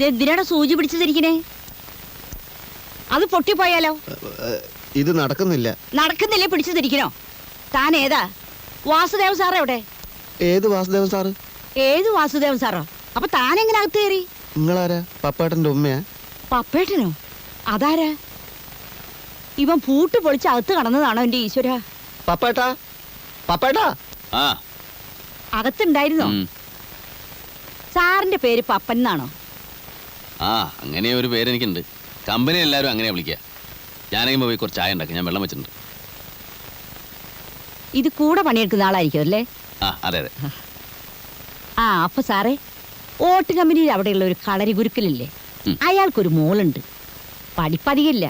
എന്തിനാണ് സൂചി പിടിച്ചതിരിക്കണേ? അത് പൊട്ടിപ്പോയാലോ? ഇത് നടക്കുന്നില്ല. നടക്കുന്നില്ലേ പിടിച്ചതിരിക്കണോ? താൻ ഏതാ? വാസുദേവൻ സാർ എവിടെ? ഏത് വാസുദേവൻ സാറ്? ഏത് വാസുദേവൻ സാറോ? അപ്പൊ താൻ എങ്ങനെ അകത്ത് കയറി? നിങ്ങളാരാ? പപ്പേട്ടന്റെ ഉമ്മയാ? പപ്പേട്ടനോ? അതാരാ? ഇവൻ പൂട്ട് പൊളിച്ച് അകത്ത് കടന്നതാണോ എന്റെ ഈശ്വര? പപ്പേട്ടാ, പപ്പേട്ടാ. അകത്തുണ്ടായിരുന്നോ? സാറിന്റെ പേര് പപ്പൻ എന്നാണോ? അങ്ങനെ ഒരു പേര് എനിക്കുണ്ട്. കമ്പനി എല്ലാവരും അങ്ങനെയാ വിളിക്കുക. ഞാനെങ്കിലും പോയി കുറച്ച് ചായ ഉണ്ടാക്കി. ഞാൻ വെള്ളം വെച്ചിട്ടുണ്ട്. ഇത് കൂടെ പണിയെടുക്കുന്ന ആളായിരിക്കും അല്ലേ? അതെ അതെ. അപ്പൊ സാറേ, ഓട്ട് കമ്പനിയിൽ അവിടെയുള്ള ഒരു കളരി ഗുരുക്കലില്ലേ, അയാൾക്കൊരു മോളുണ്ട്. പഠിപ്പധികമില്ല,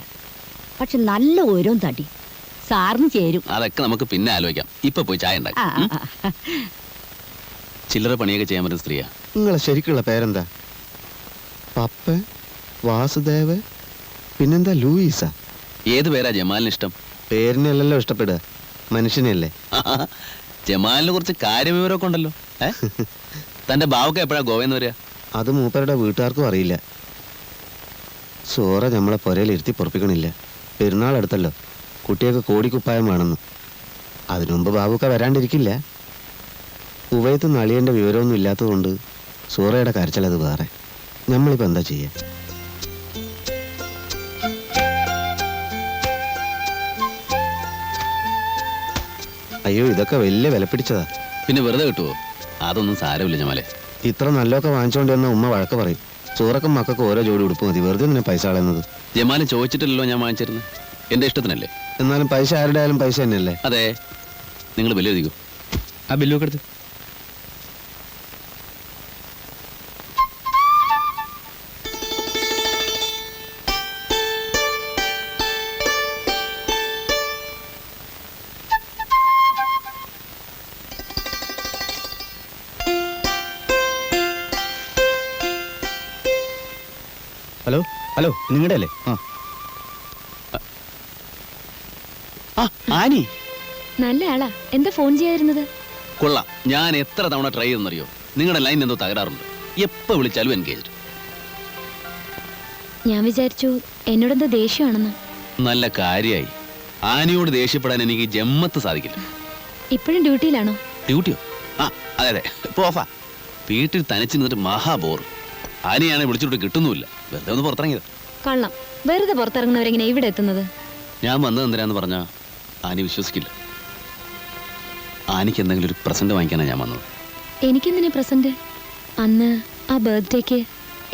പക്ഷെ നല്ല ഓരോ തടി. സാറിന് ചേരും. അതൊക്കെ നമുക്ക് പിന്നെ ആലോചിക്കാം. ഇപ്പൊ പോയി ചായ ഉണ്ടാക്കി. ചില്ലറ പണിയൊക്കെ ചെയ്യാൻ പറ്റുന്ന സ്ത്രീയാ. നിങ്ങളെ ശരിക്കുള്ള പേരെന്താ? പപ്പ, വാസുദേവ്, പിന്നെന്താ ലൂയിസാ? ഏത് പേരാ ജമാലിന് ഇഷ്ടം? പേരിനല്ലല്ലോ ഇഷ്ടപ്പെടുക, മനുഷ്യനെയല്ലേ. ജമാലിന് കുറച്ച് കാര്യവിവരമൊക്കെ ഉണ്ടല്ലോ. തന്റെ ബാവൊക്കെ എപ്പോഴാ ഗോവയെന്ന് വരിക? അത് മൂപ്പരുടെ വീട്ടുകാർക്കും അറിയില്ല. സോറ നമ്മളെ പുരയിലിരുത്തി പൊറപ്പിക്കണില്ല. പെരുന്നാൾ അടുത്തല്ലോ, കുട്ടിയൊക്കെ കോടിക്കുപ്പായം വേണമെന്ന്. അതിനു മുമ്പ് ബാബുക്ക വരാണ്ടിരിക്കില്ല. ഉവയത്ത് നളിയൻ്റെ വിവരമൊന്നും ഇല്ലാത്തതുകൊണ്ട് സോറയുടെ കരച്ചിലത് വേറെ. നമ്മളിപ്പോൾ എന്താ ചെയ്യുക? അയ്യോ, ഇതൊക്കെ വലിയ വില പിടിച്ചതാ. പിന്നെ വെറുതെ കിട്ടുവോ? അതൊന്നും സാരമില്ല ജമാലെ. ഇത്ര നല്ലതൊക്കെ വാങ്ങിച്ചോണ്ട് വന്ന ഉമ്മ വഴക്ക് പറയും. ചോറക്കും മക്കൾക്ക് ഓരോ ജോഡി ഉടുപ്പ് മതി, വെറുതെ നിന്നെ പൈസ കളയുന്നത്. ജമാല് ചോദിച്ചിട്ടില്ലല്ലോ ഞാൻ വാങ്ങിച്ചിരുന്നത്. എന്റെ ഇഷ്ടത്തിനല്ലേ. എന്നാലും പൈസ ആരുടെ ആയാലും പൈസ തന്നെയല്ലേ? അതെ. നിങ്ങൾ ബില്ല് എഴുതിക്കോ. ആ ബില്ലൊക്കെ എടുത്ത്. ഹലോ ഹലോ, നിങ്ങളുടെ അല്ലേ? ആനി നല്ല ആളാ. എന്താ ഫോൺ ചെയ്യാതിരുന്നത്? കൊള്ളാം. ഞാൻ എത്ര തവണ ട്രൈ ചെയ്തെന്നറിയോ? നിങ്ങളുടെ ലൈൻ എന്തോ തകരാറുണ്ട്. എപ്പോ വിളിച്ചാലും എൻഗേജ്ഡ്. ഞാൻ വിചാരിച്ചു എന്നോടെന്തോ ദേഷ്യമാണെന്ന്. നല്ല കാര്യായി. ആനിയോട് ദേഷ്യപ്പെടാൻ എനിക്ക് ജമ്മത്ത് സാധിക്കില്ല. ഇപ്പോഴും ഡ്യൂട്ടിയിലാണോ? ഡ്യൂട്ടിയോ? അതെ അതെ, ഇപ്പൊ ഓഫാ. വീട്ടിൽ തനിച്ച് നിന്നിട്ട് മഹാബോർ. ആനിയാണെ വിളിച്ചിട്ട് കിട്ടുന്നുമില്ല. വെറുതെ ഒന്ന് പുറത്തിറങ്ങിയത്. കള്ളം. വെറുതെ പുറത്തിറങ്ങുന്നവരെങ്ങനെ ഇവിടെ എത്തുന്നത്? ഞാൻ വന്നത് എന്തിനാന്ന് പറഞ്ഞാ ആനി വിശ്വസിക്കില്ല. ആനിക്ക് എന്തെങ്കിലും ഒരു പ്രസന്റ് വാങ്ങിക്കാനാണ് ഞാൻ വന്നത്. എനിക്കെന്തിനാ പ്രസന്റ്? അന്ന് ആ ബർത്ത്ഡേക്ക്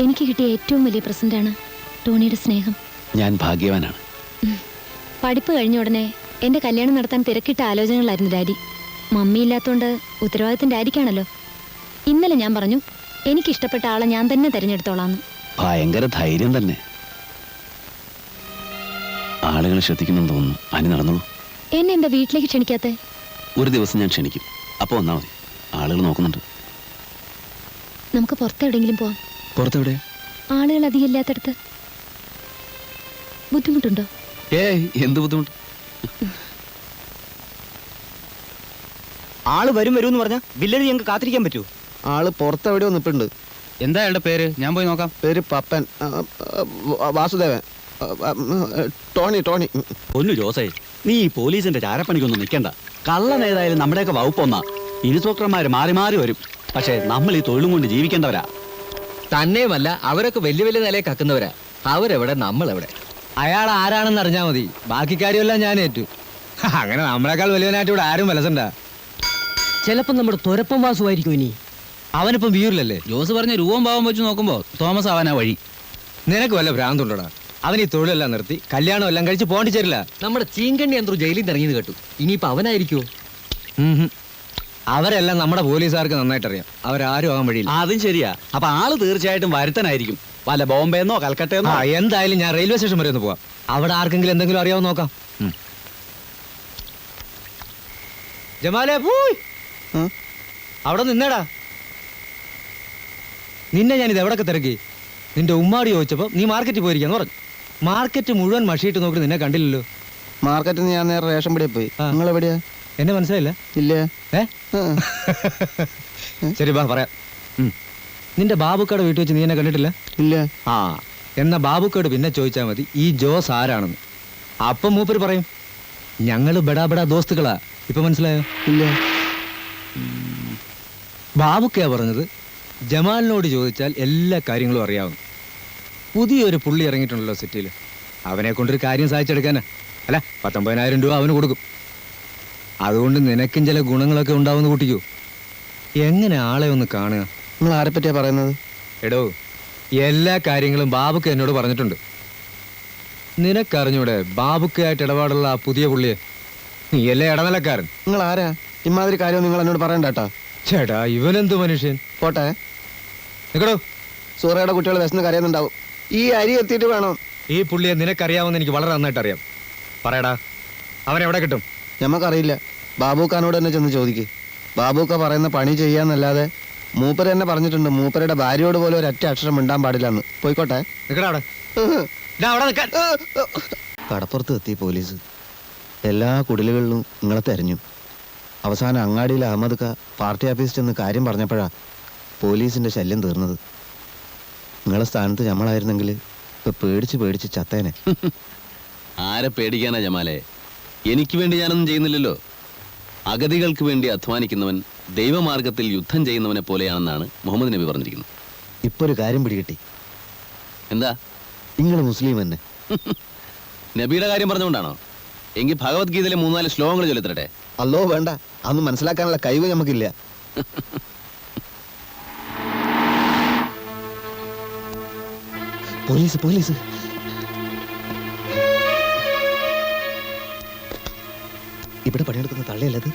എനിക്ക് കിട്ടിയ ഏറ്റവും വലിയ പ്രസന്റാണ് ടോണിയുടെ സ്നേഹം. ഞാൻ ഭാഗ്യവാനാണ്. പഠിപ്പ് കഴിഞ്ഞ ഉടനെ എന്റെ കല്യാണം നടത്താൻ തിരക്കിട്ട ആലോചനകളായിരുന്നു ഡാഡി. മമ്മി ഇല്ലാത്തോണ്ട് ഉത്തരവാദിത്തം ഡാഡിക്കാണല്ലോ. ഇന്നലെ ഞാൻ പറഞ്ഞു എനിക്കിഷ്ടപ്പെട്ട ആളെ ഞാൻ തന്നെ തിരഞ്ഞെടുത്തോളാന്ന്. ഭയങ്കര ധൈര്യം തന്നെ. ആളുകൾ ശ്രദ്ധിക്കുന്നെന്ന് തോന്നുന്നു. ആനി നടന്നോളൂ. എന്നെ എന്താ വീട്ടിലേക്ക് ക്ഷണിക്കാത്തെ? ഒരു ദിവസം ഞാൻ ക്ഷണിക്കും. അപ്പൊ വന്നാ മതി. ആളുകൾ നോക്കുന്നുണ്ട്. നമുക്ക് പുറത്തെവിടെങ്കിലും പോവാം. പുറത്തെവിടെ? ആളുകൾ അധികം ഇല്ലാത്തടത്ത്. ബുദ്ധിമുട്ടുണ്ടോ? എന്ത് ബുദ്ധിമുട്ട്? ആള് വരും എന്ന് പറഞ്ഞാ വില്ലന് ഞങ്ങൾക്ക് കാത്തിരിക്കാൻ പറ്റൂ? ആള് പുറത്തെവിടെയോ നിൽപ്പുണ്ട്. എന്താ അയാളുടെ പേര്? ഞാൻ പോയി നോക്കാം. പേര് പപ്പൻ, വാസുദേവൻ, ടോണി. ടോണി. ഒന്നു ജോസേ, നീ ഈ പോലീസിന്റെ ചാരപ്പണിക്കൊന്നും നിൽക്കണ്ട. കള്ളൻ ഏതായാലും നമ്മുടെയൊക്കെ വകുപ്പൊന്നാ. ഇൻസ്പെക്ടർമാര് മാറി മാറി വരും. പക്ഷെ നമ്മൾ ഈ തൊഴിലും കൊണ്ട് ജീവിക്കേണ്ടവരാ. തന്നെയുമല്ല, അവരൊക്കെ വലിയ വലിയ നിലയെ കക്കുന്നവരാ. അവരെവിടെ, നമ്മളെവിടെ? അയാൾ ആരാണെന്ന് അറിഞ്ഞാൽ മതി. ബാക്കി കാര്യമെല്ലാം ഞാൻ ഏറ്റു. അങ്ങനെ നമ്മളെക്കാൾ വലിയവനായിട്ട് ഇവിടെ ആരും വലസണ്ട. ചിലപ്പോ നമ്മുടെ തുരപ്പം വാസുവായിരിക്കും ഇനി. അവനിപ്പം വീറിലല്ലേ? ജോസ് പറഞ്ഞ രൂപം ഭാവം വെച്ച് നോക്കുമ്പോ തോമസ് ആവാനാ വഴി. നിനക്ക് വല്ല ഭ്രാന്തുണ്ടോടാ? അവൻ ഈ തൊഴിലെല്ലാം നിർത്തി കല്യാണം എല്ലാം കഴിച്ച് പോണ്ടിച്ചേരില്ല. നമ്മുടെ ചീങ്കണ്ണി എന്തോ ജയിലിൽ നിന്ന് ഇറങ്ങിയത് കേട്ടു. ഇനിയിപ്പോ അവനായിരിക്കുമോ? അവരെല്ലാം നമ്മുടെ പോലീസുകാർക്ക് നന്നായിട്ട് അറിയാം. അവരാരും ആകാൻ വഴിയില്ല. അതും ശരിയാ. അപ്പൊ ആള് തീർച്ചയായിട്ടും വരുത്തനായിരിക്കും. വല്ല ബോംബെന്നോ കൽക്കട്ടയെന്നോ. എന്തായാലും ഞാൻ റെയിൽവേ സ്റ്റേഷൻ വരെ ഒന്ന് പോവാം. അവിടെ ആർക്കെങ്കിലും എന്തെങ്കിലും അറിയാമോ നോക്കാം. ജമാലേ, പോയി അവിടെ നിന്നേടാ. നിന്നെ ഞാനിത് എവിടൊക്കെ തിരക്കി. നിന്റെ ഉമ്മാടി ചോദിച്ചപ്പോ നീ മാർക്കറ്റിൽ പോയിരിക്കാന്ന് പറഞ്ഞു. മാർക്കറ്റ് മുഴുവൻ മഷിയിട്ട് നോക്കി നിന്നെ കണ്ടില്ലല്ലോ. മാർക്കറ്റിൽ ഞാൻ നേരെ റേഷൻ പടിയിൽ പോയി. നിങ്ങൾ എവിടെയാ? എന്നെ മനസ്സിലായില്ല? ഇല്ല. ശരി, ബാ പറയാം. നിന്റെ ബാബുക്കയുടെ വീട്ടിൽ വെച്ച് നീ എന്നെ കണ്ടിട്ടില്ല? ഇല്ല. ആ, എന്നാ ബാബുക്കയോട് പിന്നെ ചോദിച്ചാൽ മതി ഈ ജോസ് ആരാണെന്ന്. അപ്പം മൂപ്പര് പറയും ഞങ്ങള് ബടാ ബടാ ദോസ്തുക്കളാ. ഇപ്പൊ മനസ്സിലായോ? ഇല്ല. ബാബുക്കയാ പറഞ്ഞത് ജമാലിനോട് ചോദിച്ചാൽ എല്ലാ കാര്യങ്ങളും അറിയാവും. പുതിയൊരു പുള്ളി ഇറങ്ങിയിട്ടുണ്ടല്ലോ സിറ്റിയിൽ. അവനെ കൊണ്ടൊരു കാര്യം സാധിച്ചെടുക്കാനാ. അല്ല, 19,000 രൂപ അവന് കൊടുക്കും. അതുകൊണ്ട് നിനക്കും ചില ഗുണങ്ങളൊക്കെ ഉണ്ടാവുമെന്ന് കൂട്ടിക്കോ. എങ്ങനെ ആളെ ഒന്ന് കാണുക? നിങ്ങൾ ആരെ പറ്റിയാ പറയുന്നത്? എടോ, എല്ലാ കാര്യങ്ങളും ബാബുക്ക എന്നോട് പറഞ്ഞിട്ടുണ്ട്. നിനക്കറിഞ്ഞൂടെ ബാബുക്കയായിട്ട് ഇടപാടുള്ള ആ പുതിയ പുള്ളിയെ? നീയല്ലേ ഇടനിലക്കാരൻ. നിങ്ങൾ ആരാ? ഇമാതിരി കാര്യം നിങ്ങൾ എന്നോട് പറയണ്ട കേട്ടോ. ചേട്ടാ, ഇവനെന്ത് മനുഷ്യൻ. പോട്ടെ. നിക്കടോ. സൂറയുടെ കുട്ടികൾ വിശന്ന് കരയുന്നുണ്ടാവും. ഈ അരി എത്തിയിട്ട് വേണം. ഈ പുള്ളിയെ നിനക്കറിയാമെന്ന് എനിക്ക് വളരെ നന്നായിട്ട് അറിയാം. പറയടാ, അവനെവിടെ കിട്ടും? ഞമ്മക്കറിയില്ല. ബാബൂക്കാനോട് തന്നെ ചെന്ന് ചോദിക്ക്. ബാബൂക്ക പറയുന്ന പണി ചെയ്യാന്നല്ലാതെ മൂപ്പര് തന്നെ പറഞ്ഞിട്ടുണ്ട് മൂപ്പരുടെ ഭാര്യയോട് പോലും ഒരൊറ്റ അക്ഷരം മിണ്ടാൻ പാടില്ലെന്ന്. പോയിക്കോട്ടെ. നിക്കടാ അവിടെ. ഇതാ അവിടെ നിൽക്കാൻ. കടപ്പുറത്ത് എത്തി പോലീസ്. എല്ലാ കുടിലുകളിലും നിങ്ങളെ തെരഞ്ഞു. അവസാനം അങ്ങാടിയിൽ അഹമ്മദ് ക പാർട്ടി ഓഫീസിൽ ചെന്ന് കാര്യം പറഞ്ഞപ്പോഴാ പോലീസിന്റെ ശല്യം തീർന്നത്. നിങ്ങളെ സ്ഥാനത്ത് ഞമ്മളായിരുന്നെങ്കിൽ ഇപ്പൊ പേടിച്ച് ചത്തേനെ. ആരെ പേടിക്കാനാ ജമാലെ? എനിക്ക് വേണ്ടി ഞാനൊന്നും ചെയ്യുന്നില്ലല്ലോ. അഗതികൾക്ക് വേണ്ടി അധ്വാനിക്കുന്നവൻ ദൈവമാർഗത്തിൽ യുദ്ധം ചെയ്യുന്നവനെ പോലെയാണെന്നാണ് മുഹമ്മദ് നബി പറഞ്ഞിരിക്കുന്നത്. ഇപ്പൊ ഒരു കാര്യം പിടികിട്ടി. എന്താ? നിങ്ങൾ മുസ്ലിം തന്നെ. നബിയുടെ കാര്യം പറഞ്ഞുകൊണ്ടാണോ? എങ്കിൽ ഭഗവത്ഗീതയിലെ 3-4 ശ്ലോകങ്ങൾ ചൊല്ലിത്തരട്ടെ. അല്ലോ വേണ്ട, അതൊന്നും മനസ്സിലാക്കാനുള്ള കഴിവ് നമുക്കില്ല. Police police. ഇവിടെ പണിയെടുക്കുന്ന തള്ളയല്ലത്.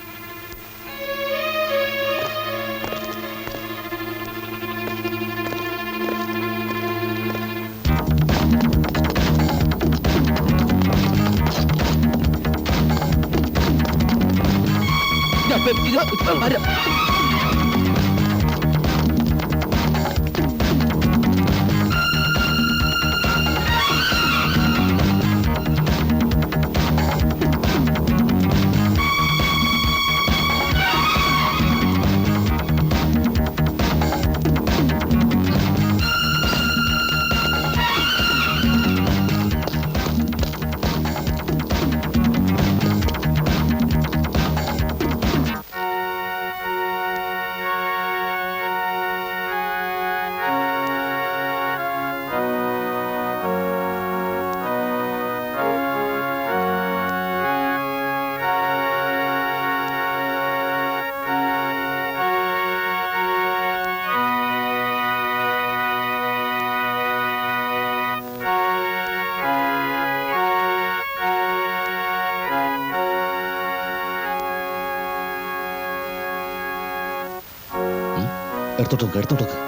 എടുത്തോട്ടോക്ക്.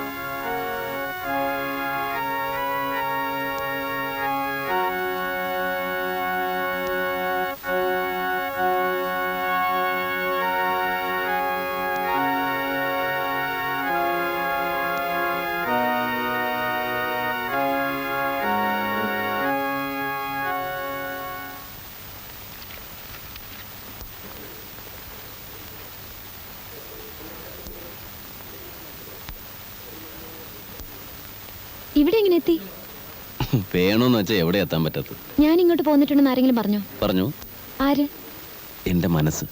ഇവിടെ എങ്ങനെ എത്തി? വേണോന്ന് വെച്ചാൽ എവിടെ എത്താൻ പറ്റത്തത്? ഞാൻ ഇങ്ങോട്ട് പോന്നിട്ടുണ്ടെന്ന് ആരെങ്കിലും പറഞ്ഞോ? പറഞ്ഞു. ആര്? എന്റെ മനസ്സ്.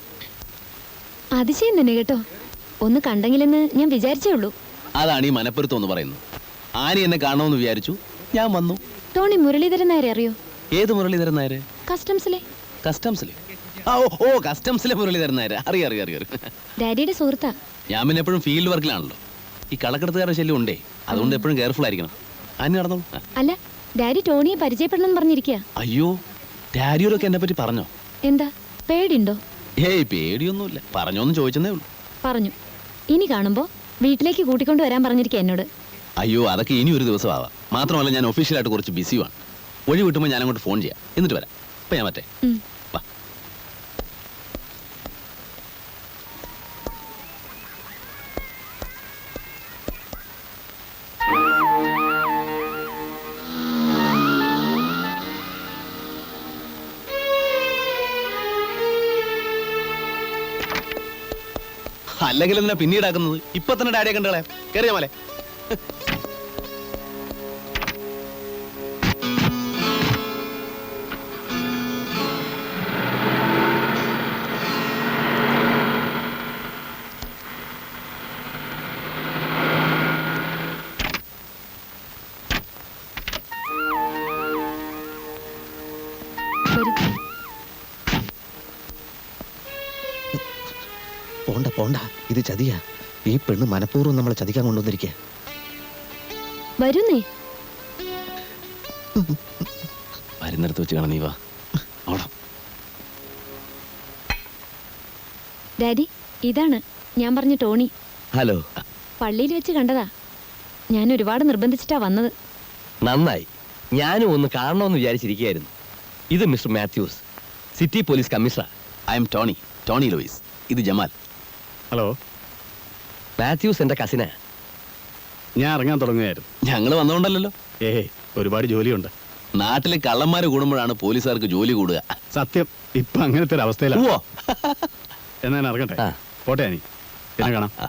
അതിശയം തന്നെ കേട്ടോ. ഒന്ന് കണ്ടെങ്കിലെന്ന് ഞാൻ വിചാരിച്ചേ ഉള്ളൂ. അതാണ് ഈ മനപ്പുറത്ത് എന്ന് പറയുന്നത്. ആനി എന്നെ കാണണമെന്ന് വിചാരിച്ചു, ഞാൻ വന്നു. ടോണി മുരളീധരൻ നായരെ അറിയോ? ഏത് മുരളീധരൻ നായര്? കസ്റ്റംസിലെ. കസ്റ്റംസിലെ? ഓ കസ്റ്റംസിലെ മുരളീധരൻ നായര്. അറിയാം. ഡാഡിയുടെ സുഹൃത്താ. ഞാൻ പിന്നെ എപ്പോഴും ഫീൽഡ് വർക്കിലാണല്ലോ. ഈ കള്ളക്കടത്തുകാരുടെ ശല്യം ഉണ്ടേ, അതുകൊണ്ട് എപ്പോഴും കെയർഫുൾ ആയിരിക്കണം. ആനി നടന്നോളൂ. അല്ല, ഡാഡി ടോണിയെ പരിചയപ്പെടണമെന്ന് പറഞ്ഞിരിക്കുക. അയ്യോ, ഡാഡിയോടൊക്കെ എന്നെ പറ്റി പറഞ്ഞോ? എന്താ പേടിയുണ്ടോ? ഏയ് പേടിയൊന്നുമില്ല. പറഞ്ഞോന്ന് ചോദിച്ചതേ ഉള്ളൂ. പറഞ്ഞു. ഇനി കാണുമ്പോ വീട്ടിലേക്ക് കൂട്ടിക്കൊണ്ട് വരാൻ പറഞ്ഞിരിക്കുക എന്നോട്. അയ്യോ, അതൊക്കെ ഇനി ഒരു ദിവസം ആവാം. മാത്രമല്ല ഞാൻ ഒഫീഷ്യലായിട്ട് കുറച്ച് ബിസിയാണ്. ഒഴി വിട്ടുമ്പോൾ ഞാൻ അങ്ങോട്ട് ഫോൺ ചെയ്യാം. എന്നിട്ട് വരാം. ഇപ്പൊ ഞാൻ മറ്റേ വാ. അല്ലെങ്കിൽ എന്തിനാ പിന്നീടാക്കുന്നത്? ഇപ്പൊ തന്നെ ഡാഡിയെ കണ്ടുകളെ. കയറിയാ മലെ. വരൂ. പോണ്ട പോണ്ട, ഇത് ചതിയാ. ഈ പെണ്ണ് മനഃപൂർവ്വം നമ്മളെ ചതിക്കാൻ കൊണ്ടുവന്നിരിക്കുക. വരുന്നേ. വരുന്നിടത്ത് വെച്ച് കാണാം, നീ വാ. ഓടാം. ഡാഡി, ഇതാണ് ഞാൻ പറഞ്ഞ ടോണി. ഹലോ. പള്ളിയിൽ വെച്ച് കണ്ടതാ. ഞാൻ ഒരുപാട് നിർബന്ധിച്ചിട്ടാ വന്നത്. നന്നായി. ഞാനും ഒന്ന് കാണണമെന്ന് വിചാരിച്ചിരിക്കുകയായിരുന്നു. ഇത് mister Mathews, city police commissioner. I'm Tony, Tony Louis. ഇത് ജമാൽ. ഹലോ. മാത്യൂസ് എന്റെ കസിനാ. ഞാൻ ഇറങ്ങാൻ തുടങ്ങുകയായിരുന്നു. ഞങ്ങൾ വന്നോണ്ടല്ലോ. ഒരുപാട് ജോലിയുണ്ട്. നാട്ടിലെ കള്ളന്മാര് കൂടുമ്പോഴാണ് പോലീസുകാർക്ക് ജോലി കൂടുക. സത്യം, ഇപ്പൊ അങ്ങനത്തെ ഒരു അവസ്ഥയിലാണ്. ഉവ്വോ. എന്നാ ഞാൻ ഇറങ്ങട്ടെ. ആ. പോട്ടെ, അനി. പിന്നെ കാണാം. ആ.